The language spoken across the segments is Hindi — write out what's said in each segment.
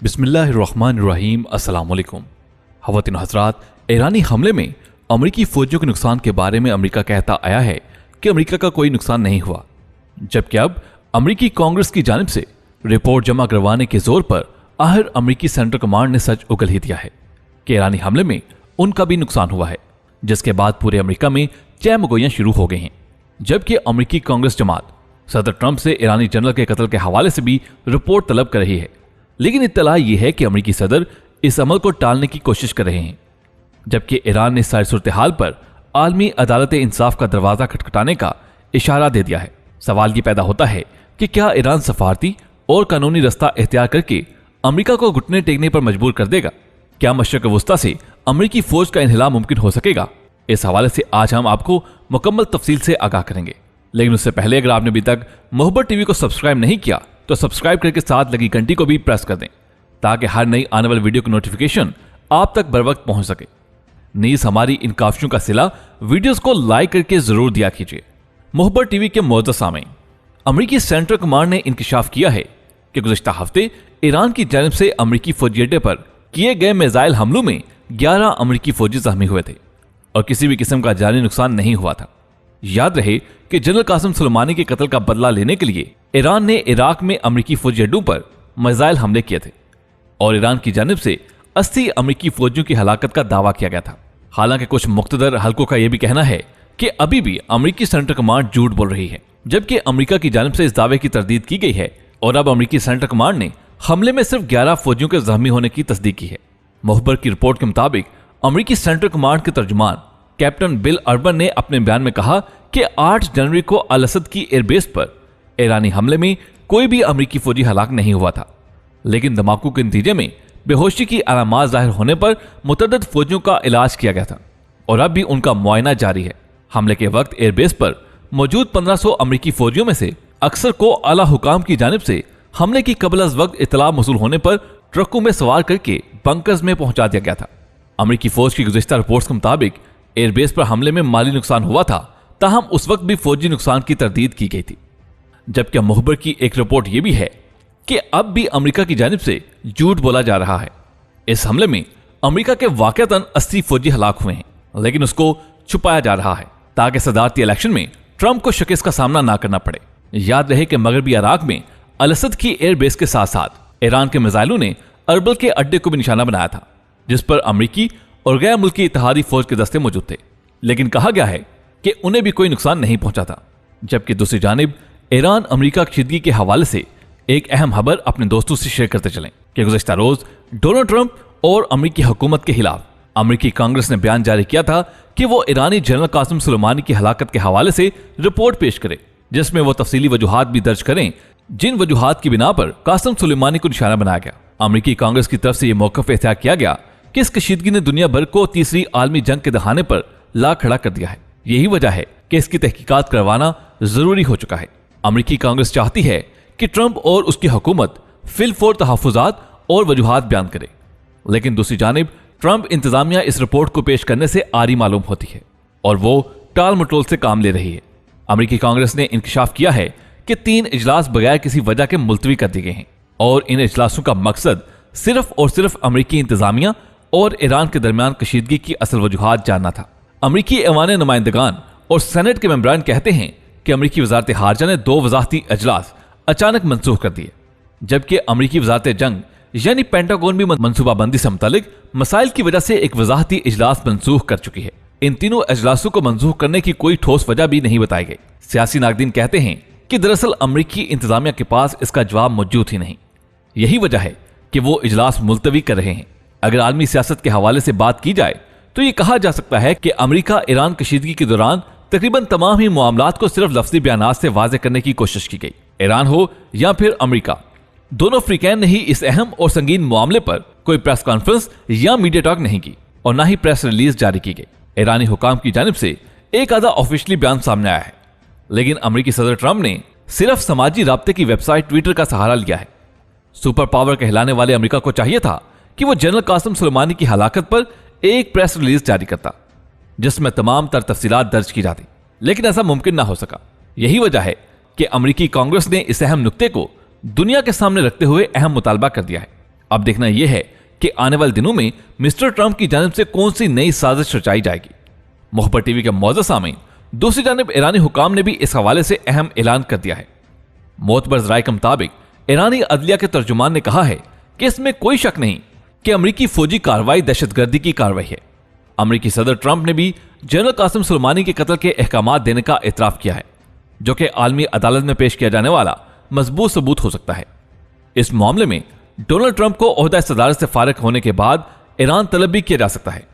बिस्मिल्लाहिर्रहमानिर्रहीम। अस्सलाम वालेकुम। ख़वातीन हज़रात, ईरानी हमले में अमरीकी फौजियों के नुकसान के बारे में अमरीका कहता आया है कि अमरीका का कोई नुकसान नहीं हुआ, जबकि अब अमरीकी कांग्रेस की जानिब से रिपोर्ट जमा करवाने के जोर पर आखिर अमरीकी सेंट्रल कमांड ने सच उगल ही दिया है कि ईरानी हमले में उनका भी नुकसान हुआ है, जिसके बाद पूरे अमरीका में चहमगोइयां शुरू हो गई हैं। जबकि अमरीकी कांग्रेस जमात सदर ट्रंप से ईरानी जनरल के कत्ल के हवाले से भी रिपोर्ट तलब कर रही है, लेकिन इत्तला यह है कि अमरीकी सदर इस अमल को टालने की कोशिश कर रहे हैं। जबकि ईरान ने सारी सूरत हाल पर आलमी अदालत इंसाफ का दरवाजा खटखटाने का इशारा दे दिया है। सवाल ये पैदा होता है कि क्या ईरान सफारती और कानूनी रास्ता इख्तियार करके अमरीका को घुटने टेकने पर मजबूर कर देगा? क्या मशरक़ वस्ता से अमरीकी फौज का इन्हिला मुमकिन हो सकेगा? इस हवाले से आज हम आपको मुकम्मल तफसील से आगाह करेंगे। लेकिन उससे पहले अगर आपने अभी तक मोहब्बत टीवी को सब्सक्राइब नहीं किया तो सब्सक्राइब करके साथ लगी घंटी को भी प्रेस कर दें, ताकि हर नई आने वाली वीडियो की नोटिफिकेशन आप तक बर वक्त पहुंच सके। नीज हमारी इन काविशों का सिला वीडियोस को लाइक करके जरूर दिया कीजिए। मोहब्बत टीवी के मौजूदा सामीन, अमरीकी सेंट्रल कमांड ने इंकशाफ किया है कि गुज़िश्ता हफ्ते ईरान की जानिब से अमरीकी फौजी अड्डे पर किए गए मिसाइल हमलों में 11 अमरीकी फौजी जख्मी हुए थे और किसी भी किस्म का जानी नुकसान नहीं हुआ था। याद रहे कि जनरल कासिम सुलेमानी के कत्ल का बदला लेने के लिए ईरान ने इराक में अमरीकी फौजी अड्डों पर मिसाइल हमले किए थे और ईरान की जानिब से 80 अमरीकी फौजियों की हलाकत का दावा किया गया था। हालांकि कुछ मुख्तदर हलकों का यह भी कहना है कि अभी भी अमरीकी सेंट्रल कमांड झूठ बोल रही है, जबकि अमरीका की जानिब से इस दावे की तरदीद की गई है और अब अमरीकी सेंट्रल कमांड ने हमले में सिर्फ 11 फौजियों के जख्मी होने की तस्दीक की है। मुखबर की रिपोर्ट के मुताबिक अमरीकी सेंट्रल कमांड के तर्जुमान कैप्टन बिल अर्बन ने अपने बयान में कहा कि 8 जनवरी को अल असद की एयरबेस पर ईरानी हमले में कोई भी अमरीकी फौजी हलाक नहीं हुआ था, लेकिन धमाकों के नतीजे में बेहोशी की अलामात जाहिर होने पर मुतअद्दिद फौजियों का इलाज किया गया था और अब भी उनका मुआयना जारी है। हमले के वक्त एयरबेस पर मौजूद 1500 अमरीकी फौजियों में से अक्सर को आला हुकाम की जानिब से हमले की कबल अज़ वक्त इतला मौसूल होने पर ट्रकों में सवार करके बंकर्स में पहुंचा दिया गया था। अमरीकी फौज की गुज़िश्ता रिपोर्ट्स के मुताबिक एयरबेस पर हमले में माली नुकसान हुआ था, ताहम उस वक्त भी फौजी नुकसान की तरदीद की गई थी। जबकि मुखबर की एक रिपोर्ट यह भी है कि अब भी अमेरिका की जानिब से झूठ बोला जा रहा है। इस हमले में अमेरिका के वाकईतन 80 फौजी हलाक हुए हैं, लेकिन उसको छुपाया जा रहा है ताकि सदारती इलेक्शन में ट्रंप को शिकस्त का सामना ना करना पड़े। याद रहे कि मगरबी इराक में अल असद की एयरबेस के साथ साथ ईरान के मिसाइलों ने अरबल के अड्डे को भी निशाना बनाया था, जिस पर अमरीकी और गैर मुल्की इत्तेहादी फौज के दस्ते मौजूद थे, लेकिन कहा गया है कि उन्हें भी कोई नुकसान नहीं पहुंचा था। जबकि दूसरी जानिब ईरान अमरीका कशीदगी के हवाले से एक अहम खबर अपने दोस्तों से शेयर करते चलें कि गुज़िश्ता रोज डोनाल्ड ट्रंप और अमरीकी हुकूमत के खिलाफ अमरीकी कांग्रेस ने बयान जारी किया था कि वो ईरानी जनरल कासिम सुलेमानी की हलाकत के हवाले से रिपोर्ट पेश करे, जिसमें वो तफसीली वजूहात भी दर्ज करें जिन वजूहात की बिना पर कासिम सुलेमानी को निशाना बनाया गया। अमरीकी कांग्रेस की तरफ से यह मौक़िफ़ इख्तियार किया गया कि इस कशीदगी ने दुनिया भर को तीसरी आलमी जंग के दहाने पर ला खड़ा कर दिया है। यही वजह है कि इसकी तहकीकात करवाना जरूरी हो चुका है। अमरीकी कांग्रेस चाहती है कि ट्रंप और उसकी हुकूमत फिलफौर तहफ़्फ़ुज़ात और वजूहात बयान करे, लेकिन दूसरी जानिब ट्रंप इंतजामिया इस रिपोर्ट को पेश करने से आरी मालूम होती है और वो टाल मटोल से काम ले रही है। अमरीकी कांग्रेस ने इंकशाफ किया है कि 3 इजलास बगैर किसी वजह के मुलतवी कर दिए गए हैं और इन इजलासों का मकसद सिर्फ और सिर्फ अमरीकी इंतजामिया और ईरान के दरमियान कशीदगी की असल वजूहात जानना था। अमरीकी ऐवान नुमाइंदगान और सेनेट के मेंबरान कहते हैं कि अमरीकी वजारत खारजा ने 2 वजारती अजलास अचानक मनसूख कर दिए, जबकि अमरीकी वजारत जंग यानी पेंटागन भी मनसूबाबंदी से मुतालिक मसाइल की वजह से एक वजाहती इजलास मनसूख कर चुकी है। इन तीनों अजलासों को मनसूख करने की कोई ठोस वजह भी नहीं बताई गई। सियासी नाकदीन कहते हैं कि दरअसल अमरीकी इंतजामिया के पास इसका जवाब मौजूद ही नहीं। यही वजह है कि वो इजलास मुलतवी कर रहे हैं। अगर आलमी सियासत के हवाले से बात की जाए तो ये कहा जा सकता है कि अमरीका ईरान कशीदगी के दौरान तकरीबन तमाम ही मामलात को सिर्फ लफ्जी बयानात से वाज़ेह करने की कोशिश की गई। ईरान हो या फिर अमरीका, दोनों फ्रीकैन ने ही इस अहम और संगीन मामले पर कोई प्रेस कॉन्फ्रेंस या मीडिया टॉक नहीं की और ना ही प्रेस रिलीज जारी की गई। ईरानी हुकाम की जानिब से एक आधा ऑफिशियली बयान सामने आया है, लेकिन अमरीकी सदर ट्रंप ने सिर्फ समाजी राब्ते की वेबसाइट ट्विटर का सहारा लिया है। सुपर पावर कहलाने वाले अमरीका को चाहिए था कि वो जनरल कासिम सुलेमानी की हलाकत पर एक प्रेस रिलीज जारी करता जिसमें तमाम तर तफसीलात दर्ज की जाती, लेकिन ऐसा मुमकिन ना हो सका। यही वजह है कि अमरीकी कांग्रेस ने इस अहम नुक्ते को दुनिया के सामने रखते हुए अहम मुतालबा कर दिया है। अब देखना यह है कि आने वाले दिनों में मिस्टर ट्रंप की जानिब से कौन सी नई साजिश रचाई जाएगी। मुखबर टीवी के मौजूद सामीन, दूसरी जानिब ईरानी हुकाम ने भी इस हवाले से अहम ऐलान कर दिया है। मोतबर जराये के मुताबिक ईरानी अदलिया के तर्जुमान ने कहा है कि इसमें कोई शक नहीं कि अमरीकी फौजी कार्रवाई दहशतगर्दी की कार्रवाई है। अमरीकी सदर ट्रंप ने भी जनरल कासिम सुलेमानी के कत्ल के अहकामात देने का एतराफ किया है, जो कि आलमी अदालत में पेश किया जाने वाला मजबूत सबूत हो सकता है। इस मामले में डोनाल्ड ट्रंप को ओहदा सदारत से फारिग होने के बाद ईरान तलब भी किया जा सकता है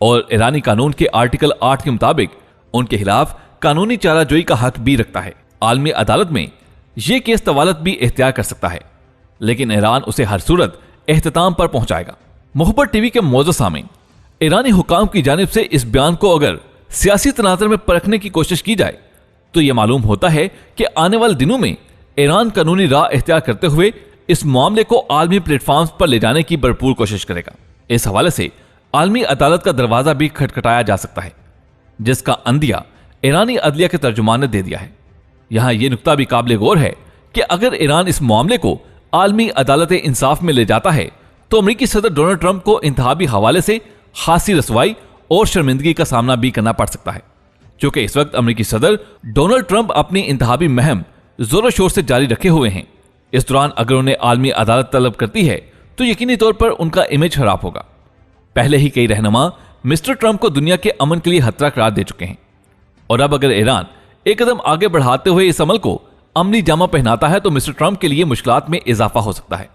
और ईरानी कानून के आर्टिकल 8 के मुताबिक उनके खिलाफ कानूनी चाराजोई का हक भी रखता है। आलमी अदालत में यह केस तवालत भी इख्तियार कर सकता है, लेकिन ईरान उसे हर सूरत एहतताम पर पहुंचाएगा। मुखबर टीवी के मौजूद सामीन, ईरानी हुकाम की जानिब से इस बयान को अगर सियासी तनाज़ुर में परखने की कोशिश की जाए तो यह मालूम होता है कि आने वाले दिनों में ईरान कानूनी राह इख्तियार करते हुए इस मामले को आलमी प्लेटफॉर्म्स पर ले जाने की भरपूर कोशिश करेगा। इस हवाले से आलमी अदालत का दरवाजा भी खटखटाया जा सकता है, जिसका अंदिया ईरानी अदलिया के तर्जुमान ने दे दिया है। यहां यह नुक्ता भी काबिल गौर है कि अगर ईरान इस मामले को आलमी अदालत इंसाफ में ले जाता है तो अमरीकी सदर डोनाल्ड ट्रंप को इंतहाबी हवाले से खासी रसवाई और शर्मिंदगी का सामना भी करना पड़ सकता है, क्योंकि इस वक्त अमरीकी सदर डोनाल्ड ट्रंप अपनी इंतहाबी मुहिम जोरों शोर से जारी रखे हुए हैं। इस दौरान अगर उन्हें आलमी अदालत तलब करती है तो यकीनी तौर पर उनका इमेज खराब होगा। पहले ही कई रहनुमा मिस्टर ट्रंप को दुनिया के अमन के लिए खतरा करार दे चुके हैं, और अब अगर ईरान एक कदम आगे बढ़ाते हुए इस अमल को अमली जामा पहनाता है तो मिस्टर ट्रंप के लिए मुश्किलात में इजाफा हो सकता है।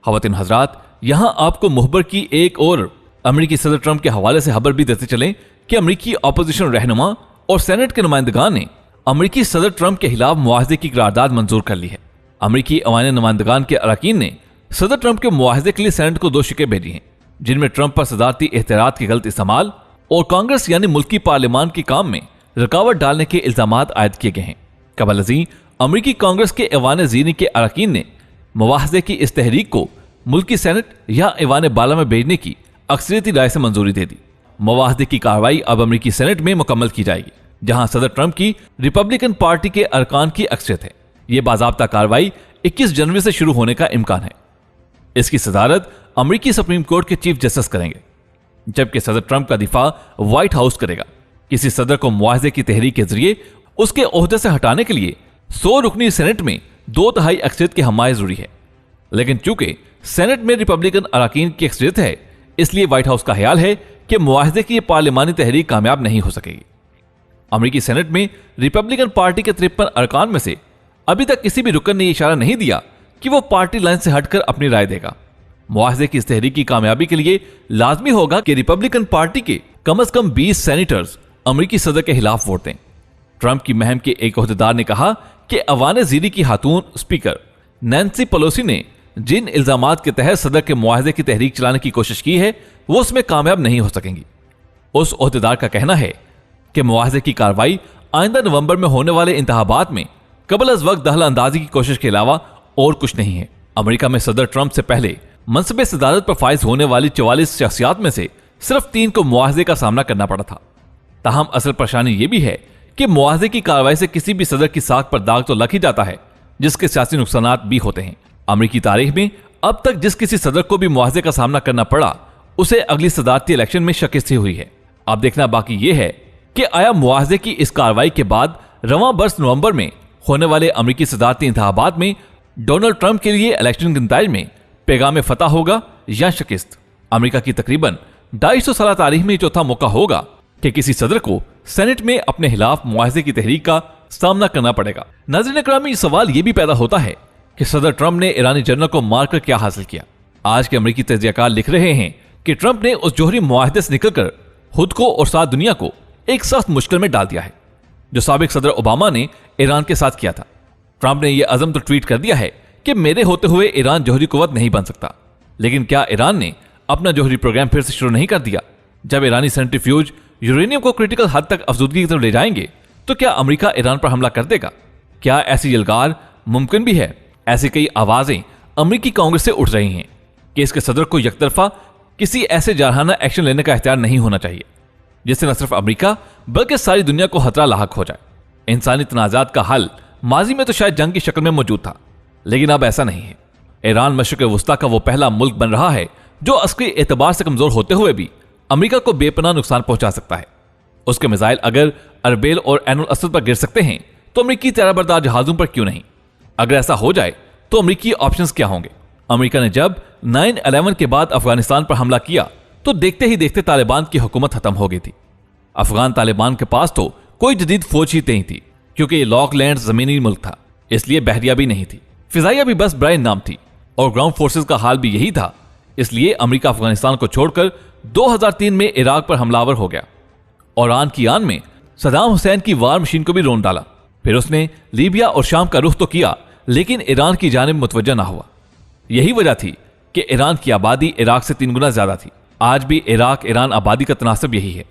खवातीन हजरात, यहां आपको मुखबर की एक और अमरीकी सदर ट्रंप के हवाले से खबर भी देते चलें कि अमरीकी अपोजिशन रहनुमा और सेनेट के नुमाइंदगान ने अमरीकी सदर ट्रंप के खिलाफ मुआहदे की करारदाद मंजूर कर ली है। अमरीकी अवानी नुमाइंदगान के अरकान ने सदर ट्रंप के मुआहदे के लिए सेनेट को 2 शिकें भेजी हैं, जिनमें ट्रंप पर सदारती इख्तियारात के गलत इस्तेमाल और कांग्रेस यानी मुल्की पार्लियामान के काम में रुकावट डालने के इल्जामात आयद किए गए हैं। कबल अज़ीं अमरीकी कांग्रेस के ऐवान ज़ीनी के अरकान ने मुआहदे की इस तहरीक को मुल्की सेनेट या ऐवान बाला में भेजने की अक्सरियती राय से मंजूरी दे दी। मुआहदे की कार्रवाई अब अमरीकी सेनेट में मुकम्मल की जाएगी, जहां सदर ट्रंप की रिपब्लिकन पार्टी के अरकान की अक्सरियत है। यह बाज़ाब्ता कार्रवाई 21 जनवरी से शुरू होने का इम्कान है। इसकी सदारत अमरीकी सुप्रीम कोर्ट के चीफ जस्टिस करेंगे, जबकि सदर ट्रंप का दिफा व्हाइट हाउस करेगा। किसी सदर को मुआहदे की तहरीक के जरिए उसके ओहदे से हटाने के लिए 100 रुकनी सेनेट में 2/3 अक्सरियत की हमायत जरूरी है, लेकिन चूंकि सेनेट में रिपब्लिकन अरकान की अक्सरियत है, इसलिए व्हाइट हाउस का ख्याल है कि मुआहदे की पार्लियामानी तहरीक कामयाब नहीं हो सकेगी। अमरीकी सेनेट में रिपब्लिकन पार्टी के 53 अरकान में से अभी तक किसी भी रुकन ने इशारा नहीं दिया कि वो पार्टी लाइन से हटकर अपनी राय देगा। मुआहदे की इस तहरीक की कामयाबी के लिए लाजमी होगा कि रिपब्लिकन पार्टी के कम से कम 20 सेनेटर्स अमरीकी सदर के खिलाफ वोट दें। ट्रंप की मुहिम के एक ओहदेदार ने कहा कि अवान ज़ीरी की खातून स्पीकर नैन्सी पेलोसी ने जिन इल्जामात के तहत सदर के मुआहदे की तहरीक चलाने की कोशिश की है वो उसमें कामयाब नहीं हो सकेंगी। उस ओहदेदार का कहना है कि मुआहदे की कार्रवाई आइंदा नवंबर में होने वाले इंतखाबात में कबल अज वक्त दखल अंदाजी की कोशिश के अलावा और कुछ नहीं है। अमेरिका में सदर ट्रंप से पहले मनसब सदारत पर फाइज होने वाली 44 शख्सियात में से सिर्फ 3 को मुआवजे का सामना करना पड़ा था। ताहम असल परेशानी यह भी है कि मुआवजे की कार्रवाई से किसी भी सदर की साख पर दाग तो लग ही जाता है, जिसके सियासी नुकसानात भी होते हैं। अमेरिकी तारीख में अब तक जिस किसी सदर को भी मुआवजे का सामना करना पड़ा उसे अगली सदारती इलेक्शन में शिकस्त हुई है। अब देखना बाकी यह है कि आया मुआवजे की इस कार्रवाई के बाद रवां बरस नवंबर में होने वाले अमेरिकी सदारती इंतखाबात में डोनाल्ड ट्रंप के लिए इलेक्शन के नतीजे में पैगाम फतह होगा या शिकस्त। अमेरिका की तकरीबन 250 साल तारीख में चौथा मौका होगा कि किसी सदर को सेनेट में अपने खिलाफ मुआवजे की तहरीक का सामना करना पड़ेगा। नाज़रीन इकरामी, सवाल यह भी पैदा होता है कि सदर ट्रंप ने ईरानी जनरल को मारकर क्या हासिल किया। आज के अमेरिकी तज्जियाकार लिख रहे हैं कि ट्रंप ने उस जोहरी मुआहदे से निकलकर खुद को और साथ दुनिया को एक सख्त मुश्किल में डाल दिया है जो साबिक सदर ओबामा ने ईरान के साथ किया था। ट्रंप ने यह अज़म तो ट्वीट कर दिया है कि मेरे होते हुए ईरान जोहरी कुव्वत नहीं बन सकता, लेकिन क्या ईरान ने अपना जोहरी प्रोग्राम फिर से शुरू नहीं कर दिया? जब ईरानी सेंट्रीफ्यूज यूरेनियम को क्रिटिकल हद तक अफजूदगी की तरफ ले जाएंगे तो क्या अमेरिका ईरान पर हमला कर देगा? क्या ऐसी यलगार मुमकिन भी है? ऐसी कई आवाजें अमेरिकी कांग्रेस से उठ रही हैं कि इसके सदर को यकतरफा किसी ऐसे जारहाना एक्शन लेने का इख्तियार नहीं होना चाहिए जिससे न सिर्फ अमेरिका बल्कि सारी दुनिया को खतरा लाहक हो जाए। इंसानी तनाज़ात का हल माजी में तो शायद जंग की शक्ल में मौजूद था, लेकिन अब ऐसा नहीं है। ईरान मशरिक वस्ता का वो पहला मुल्क बन रहा है जो अस्करी एतबार से कमजोर होते हुए भी अमेरिका को बेपनाह नुकसान पहुंचा सकता है। उसके मिसाइल अगर अरबेल और ऐनुल असद पर गिर सकते हैं तो अमेरिकी तैयारबरदार जहाजों पर क्यों नहीं? अगर ऐसा हो जाए तो अमेरिकी ऑप्शंस क्या होंगे? अमेरिका ने जब 9/11 के बाद अफगानिस्तान पर हमला किया तो देखते ही देखते तालिबान की हुकूमत खत्म हो गई थी। अफगान तालिबान के पास तो कोई जदीद फौज ही नहीं थी, क्योंकि ये लॉकलैंड जमीनी मुल्क था, इसलिए बहरिया भी नहीं थी, फिजाइया भी बस ब्राइन नाम थी, और ग्राउंड फोर्सेस का हाल भी यही था। इसलिए अमेरिका अफगानिस्तान को छोड़कर 2003 में इराक पर हमलावर हो गया और आन की आन में सदाम हुसैन की वार मशीन को भी रोन डाला। फिर उसने लीबिया और शाम का रुख तो किया, लेकिन ईरान की जानिब मुतवज्जा ना हुआ। यही वजह थी कि ईरान की आबादी इराक से 3 गुना ज्यादा थी। आज भी इराक ईरान आबादी का तनासब यही है।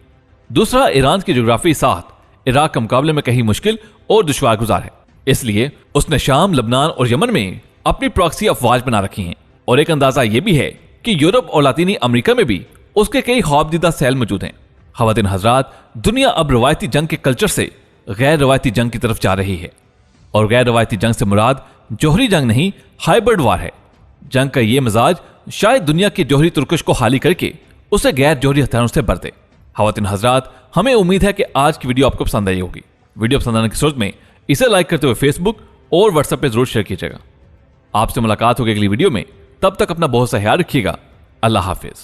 दूसरा, ईरान की जोग्राफी साथ इराक के मुकाबले में कहीं मुश्किल और दुश्वार गुजार है, इसलिए उसने शाम, लबनान और यमन में अपनी प्रॉक्सी अफवाज बना रखी हैं। और एक अंदाजा यह भी है कि यूरोप और लातीनी अमेरिका में भी उसके कई खौफदीदा सेल मौजूद हैं। ख़वातीन हज़रात, दुनिया अब रवायती जंग के कल्चर से गैर रवायती जंग की तरफ जा रही है, और गैर रवायती जंग से मुराद जोहरी जंग नहीं, हाइब्रिड वार है। जंग का ये मिजाज शायद दुनिया की जोहरी तुर्कश को खाली करके उसे गैर जोहरी हथियारों से भर दे। ख़वातीन हज़रात, हमें उम्मीद है कि आज की वीडियो आपको पसंद आई होगी। वीडियो पसंद आने की सूरत में इसे लाइक करते हुए फेसबुक और व्हाट्सएप पर जरूर शेयर कीजिएगा। आपसे मुलाकात होगी अगली वीडियो में, तब तक अपना बहुत सा ख्याल रखिएगा। अल्लाह हाफिज।